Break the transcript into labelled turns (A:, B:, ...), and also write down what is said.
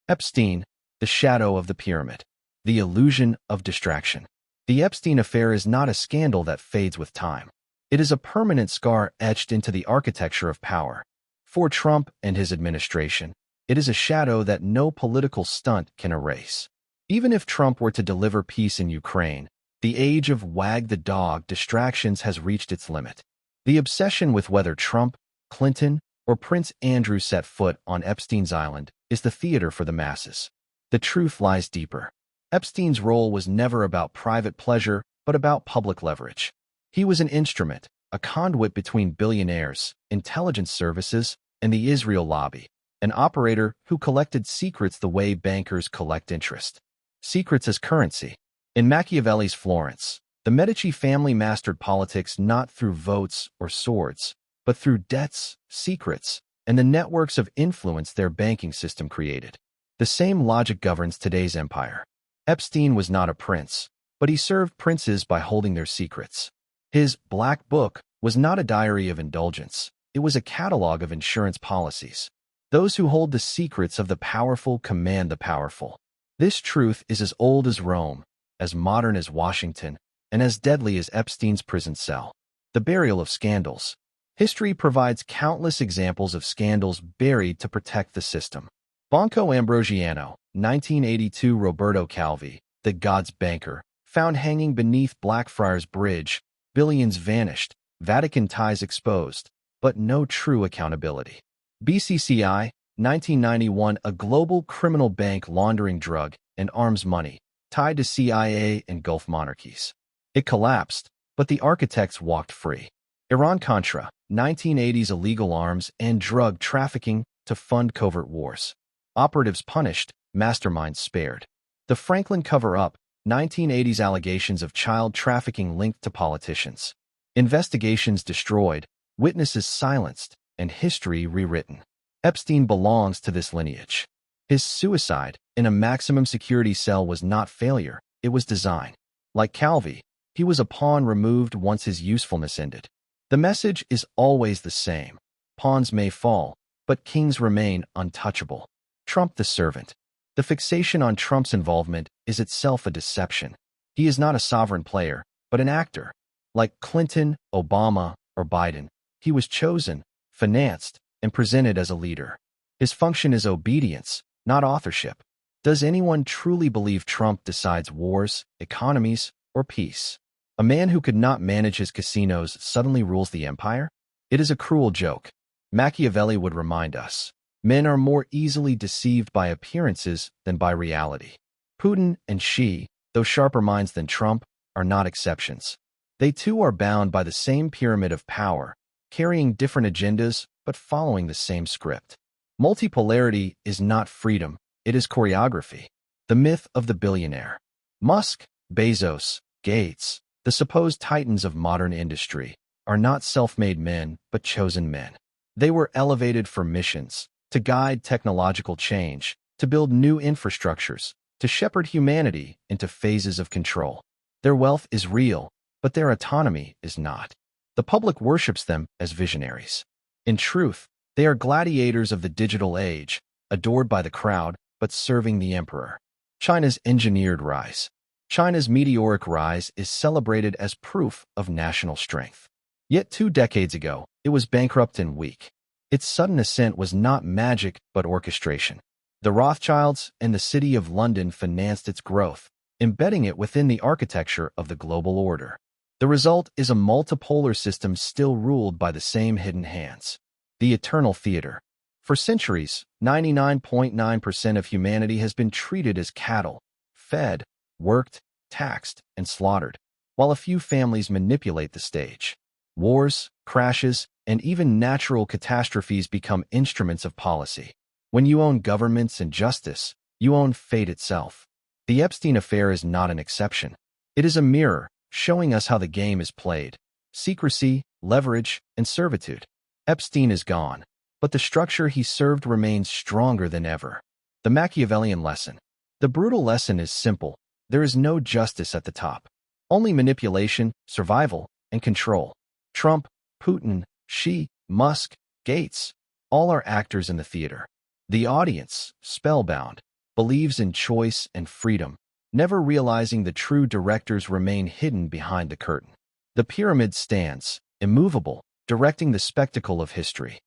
A: Epstein, the shadow of the pyramid, the illusion of distraction. The Epstein affair is not a scandal that fades with time. It is a permanent scar etched into the architecture of power. For Trump and his administration, it is a shadow that no political stunt can erase. Even if Trump were to deliver peace in Ukraine, the age of Wag the Dog distractions has reached its limit. The obsession with whether Trump, Clinton, or Prince Andrew set foot on Epstein's island is the theater for the masses. The truth lies deeper. Epstein's role was never about private pleasure, but about public leverage. He was an instrument, a conduit between billionaires, intelligence services, and the Israel lobby, an operator who collected secrets the way bankers collect interest. Secrets as currency. In Machiavelli's Florence, the Medici family mastered politics not through votes or swords, but through debts, secrets, and the networks of influence their banking system created. The same logic governs today's empire. Epstein was not a prince, but he served princes by holding their secrets. His Black Book was not a diary of indulgence. It was a catalog of insurance policies. Those who hold the secrets of the powerful command the powerful. This truth is as old as Rome, as modern as Washington, and as deadly as Epstein's prison cell. The burial of scandals. History provides countless examples of scandals buried to protect the system. Banco Ambrosiano, 1982. Roberto Calvi, the God's banker, found hanging beneath Blackfriars Bridge, billions vanished, Vatican ties exposed, but no true accountability. BCCI, 1991. A global criminal bank laundering drug and arms money, tied to CIA and Gulf monarchies. It collapsed, but the architects walked free. Iran-Contra, 1980s. Illegal arms and drug trafficking to fund covert wars. Operatives punished, masterminds spared. The Franklin cover-up, 1980s. Allegations of child trafficking linked to politicians. Investigations destroyed, witnesses silenced, and history rewritten. Epstein belongs to this lineage. His suicide in a maximum security cell was not failure, it was design. Like Calvi, he was a pawn removed once his usefulness ended. The message is always the same. Pawns may fall, but kings remain untouchable. Trump the servant. The fixation on Trump's involvement is itself a deception. He is not a sovereign player, but an actor. Like Clinton, Obama, or Biden, he was chosen, financed, and presented as a leader. His function is obedience, not authorship. Does anyone truly believe Trump decides wars, economies, or peace? A man who could not manage his casinos suddenly rules the empire? It is a cruel joke. Machiavelli would remind us. Men are more easily deceived by appearances than by reality. Putin and Xi, though sharper minds than Trump, are not exceptions. They too are bound by the same pyramid of power, carrying different agendas but following the same script. Multipolarity is not freedom, it is choreography. The myth of the billionaire. Musk, Bezos, Gates, the supposed titans of modern industry, are not self-made men but chosen men. They were elevated for missions, to guide technological change, to build new infrastructures, to shepherd humanity into phases of control. Their wealth is real, but their autonomy is not. The public worships them as visionaries. In truth, they are gladiators of the digital age, adored by the crowd, but serving the emperor. China's engineered rise. China's meteoric rise is celebrated as proof of national strength. Yet 2 decades ago, it was bankrupt and weak. Its sudden ascent was not magic but orchestration. The Rothschilds and the City of London financed its growth, embedding it within the architecture of the global order. The result is a multipolar system still ruled by the same hidden hands. The eternal theater. For centuries, 99.9% of humanity has been treated as cattle, fed, worked, taxed, and slaughtered, while a few families manipulate the stage. Wars, crashes, and even natural catastrophes become instruments of policy. When you own governments and justice, you own fate itself. The Epstein affair is not an exception. It is a mirror, showing us how the game is played. Secrecy, leverage, and servitude. Epstein is gone, but the structure he served remains stronger than ever. The Machiavellian lesson. The brutal lesson is simple. There is no justice at the top. Only manipulation, survival, and control. Trump, Putin, Xi, Musk, Gates, all are actors in the theater. The audience, spellbound, believes in choice and freedom, never realizing the true directors remain hidden behind the curtain. The pyramid stands, immovable, directing the spectacle of history.